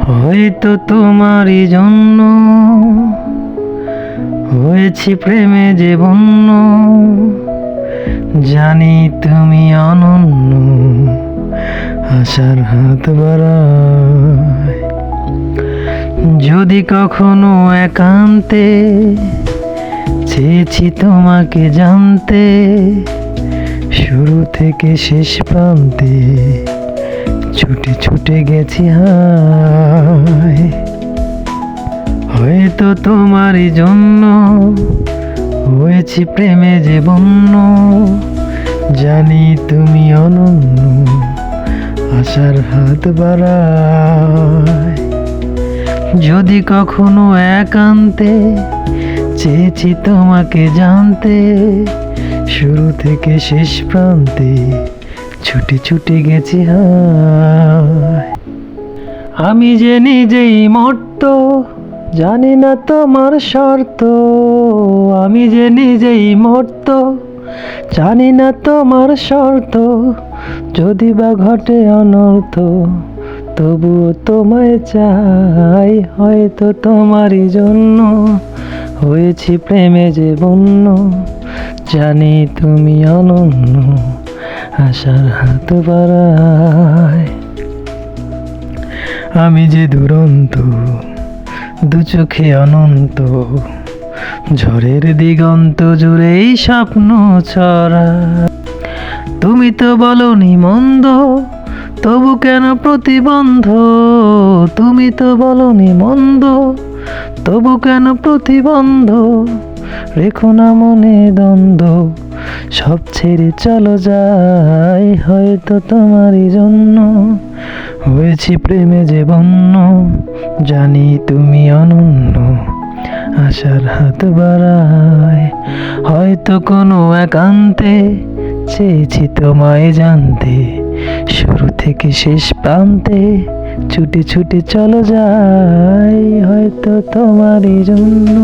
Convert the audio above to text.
হয়তো তোমারই জন্য হয়েছি প্রেমে যে বন্য, জানি তুমি অনন্য, আশার হাত বাড়ায়। যদি কখনো একান্তে চেয়েছি তোমাকে জানতে, শুরু থেকে শেষ প্রান্তে ছুটে ছুটে গেছি হায়। হয়তো তোমারই জন্য হয়েছি প্রেমে যে বন্য, জানি তুমি অনন্য, আশার হাত বাড়ায়। যদি কখনো একান্তে চেয়েছি তোমাকে জানতে, শুরু থেকে শেষ প্রান্তে ছুটে ছুটে গেছি হায়। আমি যে নিজেই মর্ত, জানি না তোমার শর্ত। আমি যে নিজেই মর্ত, জানি না তোমার শর্ত। যদি বা ঘটে অনর্থ, তবুও তোমায় চাই। হয়তো তোমারই জন্য হয়েছি প্রেমে যে বন্য, জানি তুমি অনন্য, আশার হাত বাড়ায়। আমি যে দুরন্ত, দু চোখে অনন্ত, ঝড়ের দিগন্ত জুড়েই স্বপ্ন ছড়া। তুমি তো বলনি মন্দ, তবু কেন প্রতিবন্ধ? তুমি তো বলনি মন্দ, তবু কেন প্রতিবন্ধ? রেখো না মনে দ্বন্দ্ব, সব ছেড়ে চলো যাই। হয়তো তোমারই জন্য হয়েছি প্রেমে যে বন্য, জানি তুমি অনন্য, আশার হাত বাড়ায়। হয়তো কোনো একান্তে চেয়েছি তোমায় জানতে, শুরু থেকে শেষ প্রান্তে ছুটে ছুটে চলো যাই। হয়তো তোমারই জন্য।